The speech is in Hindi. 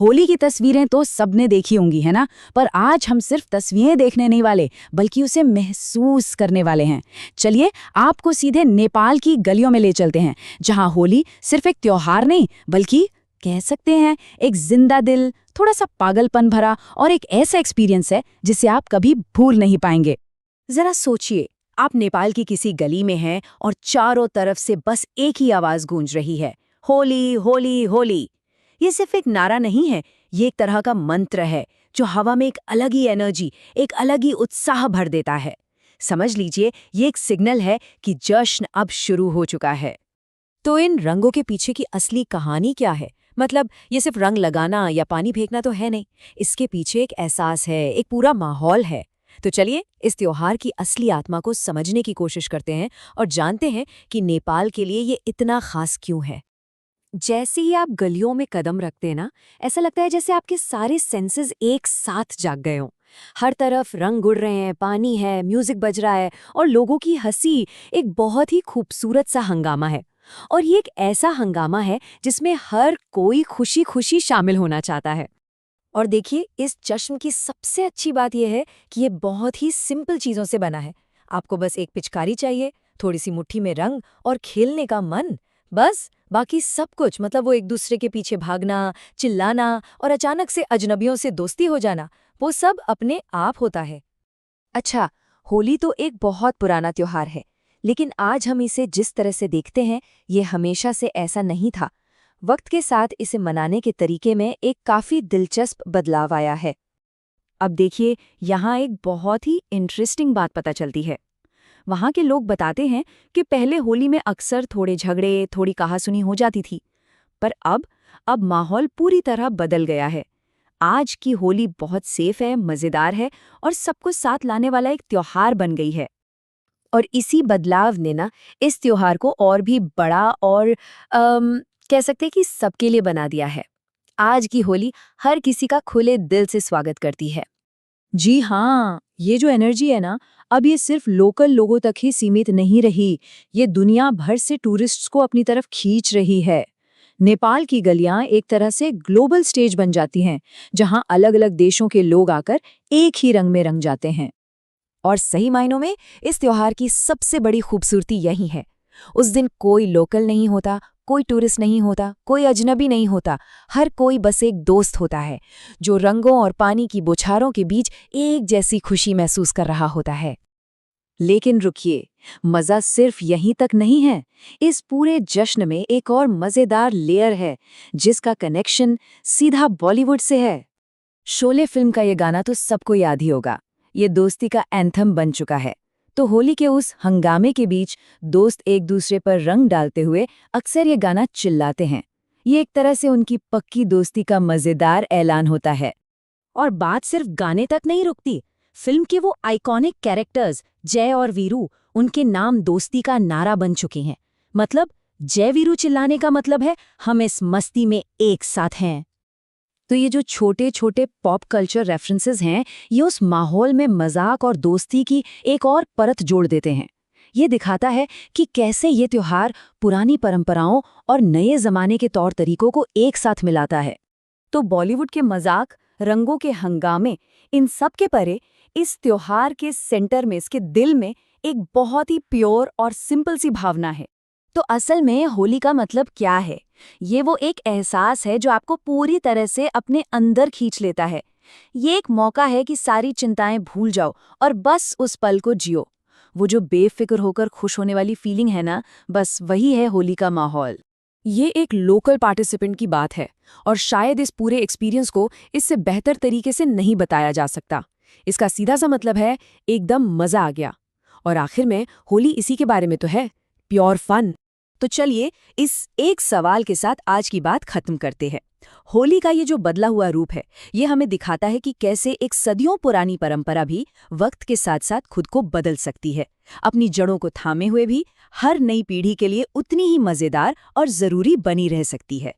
होली की तस्वीरें तो सबने देखी होंगी, है ना? पर आज हम सिर्फ तस्वीरें देखने नहीं वाले, बल्कि उसे महसूस करने वाले हैं। चलिए, आपको सीधे नेपाल की गलियों में ले चलते हैं, जहां होली सिर्फ एक त्योहार नहीं, बल्कि कह सकते हैं एक जिंदा दिल, थोड़ा सा पागलपन भरा और एक ऐसा एक्सपीरियंस है जिसे आप कभी भूल नहीं पाएंगे। जरा सोचिए, आप नेपाल की किसी गली में हैं और चारों तरफ से बस एक ही आवाज गूंज रही है, होली होली होली। ये सिर्फ एक नारा नहीं है, ये एक तरह का मंत्र है जो हवा में एक अलग ही एनर्जी, एक अलग ही उत्साह भर देता है। समझ लीजिए, ये एक सिग्नल है कि जश्न अब शुरू हो चुका है। तो इन रंगों के पीछे की असली कहानी क्या है? मतलब ये सिर्फ रंग लगाना या पानी फेंकना तो है नहीं, इसके पीछे एक एहसास है, एक पूरा माहौल है। तो चलिए इस त्योहार की असली आत्मा को समझने की कोशिश करते हैं और जानते हैं कि नेपाल के लिए ये इतना खास क्यों है। जैसे ही आप गलियों में कदम रखते हैं ना, ऐसा लगता है जैसे आपके सारे सेंसेस एक साथ जाग गए हों। हर तरफ रंग उड़ रहे हैं, पानी है, म्यूजिक बज रहा है और लोगों की हंसी, एक बहुत ही खूबसूरत सा हंगामा है। और ये एक ऐसा हंगामा है जिसमें हर कोई खुशी खुशी शामिल होना चाहता है। और देखिए, इस जश्न की सबसे अच्छी बात यह है कि ये बहुत ही सिंपल चीज़ों से बना है। आपको बस एक पिचकारी चाहिए, थोड़ी सी मुट्ठी में रंग और खेलने का मन, बस। बाकी सब कुछ, मतलब वो एक दूसरे के पीछे भागना, चिल्लाना और अचानक से अजनबियों से दोस्ती हो जाना, वो सब अपने आप होता है। अच्छा, होली तो एक बहुत पुराना त्योहार है, लेकिन आज हम इसे जिस तरह से देखते हैं, ये हमेशा से ऐसा नहीं था। वक्त के साथ इसे मनाने के तरीके में एक काफ़ी दिलचस्प बदलाव आया है। अब देखिए, यहाँ एक बहुत ही इंटरेस्टिंग बात पता चलती है। वहाँ के लोग बताते हैं कि पहले होली में अक्सर थोड़े झगड़े, थोड़ी कहासुनी हो जाती थी, पर अब माहौल पूरी तरह बदल गया है। आज की होली बहुत सेफ है, मज़ेदार है और सबको साथ लाने वाला एक त्योहार बन गई है। और इसी बदलाव ने ना इस त्योहार को और भी बड़ा और कह सकते हैं कि सबके लिए बना दिया है। आज की होली हर किसी का खुले दिल से स्वागत करती है। जी हाँ, ये जो एनर्जी है ना, अब ये सिर्फ लोकल लोगों तक ही सीमित नहीं रही, ये दुनिया भर से टूरिस्ट्स को अपनी तरफ खींच रही है। नेपाल की गलियां एक तरह से ग्लोबल स्टेज बन जाती हैं, जहां अलग-अलग देशों के लोग आकर एक ही रंग में रंग जाते हैं। और सही मायनों में इस त्योहार की सबसे बड़ी खूबसूरती यही है। उस दिन कोई लोकल नहीं होता, कोई टूरिस्ट नहीं होता, कोई अजनबी नहीं होता। हर कोई बस एक दोस्त होता है, जो रंगों और पानी की बौछारों के बीच एक जैसी खुशी महसूस कर रहा होता है। लेकिन रुकिए, मजा सिर्फ यहीं तक नहीं है। इस पूरे जश्न में एक और मजेदार लेयर है, जिसका कनेक्शन सीधा बॉलीवुड से है। शोले फिल्म का ये गाना तो सबको याद ही होगा। ये दोस्ती का एंथम बन चुका है। तो होली के उस हंगामे के बीच दोस्त एक दूसरे पर रंग डालते हुए अक्सर ये गाना चिल्लाते हैं। ये एक तरह से उनकी पक्की दोस्ती का मजेदार ऐलान होता है। और बात सिर्फ गाने तक नहीं रुकती। फिल्म के वो आइकॉनिक कैरेक्टर्स जय और वीरू, उनके नाम दोस्ती का नारा बन चुके हैं। मतलब जय वीरू चिल्लाने का मतलब है हम इस मस्ती में एक साथ हैं। तो ये जो छोटे छोटे पॉप कल्चर रेफरेंसेस हैं, ये उस माहौल में मजाक और दोस्ती की एक और परत जोड़ देते हैं। ये दिखाता है कि कैसे ये त्योहार पुरानी परंपराओं और नए जमाने के तौर तरीकों को एक साथ मिलाता है। तो बॉलीवुड के मजाक, रंगों के हंगामे, इन सब के परे इस त्योहार के सेंटर में, इसके दिल में एक बहुत ही प्योर और सिंपल सी भावना है। तो असल में होली का मतलब क्या है? ये वो एक एहसास है जो आपको पूरी तरह से अपने अंदर खींच लेता है। ये एक मौका है कि सारी चिंताएं भूल जाओ और बस उस पल को जियो। वो जो बेफिक्र होकर खुश होने वाली फीलिंग है ना, बस वही है होली का माहौल। ये एक लोकल पार्टिसिपेंट की बात है और शायद इस पूरे एक्सपीरियंस को इससे बेहतर तरीके से नहीं बताया जा सकता। इसका सीधा सा मतलब है एकदम मजा आ गया। और आखिर में होली इसी के बारे में तो है, प्योर फन। तो चलिए इस एक सवाल के साथ आज की बात खत्म करते हैं। होली का ये जो बदला हुआ रूप है, ये हमें दिखाता है कि कैसे एक सदियों पुरानी परंपरा भी वक्त के साथ साथ खुद को बदल सकती है, अपनी जड़ों को थामे हुए भी हर नई पीढ़ी के लिए उतनी ही मजेदार और जरूरी बनी रह सकती है।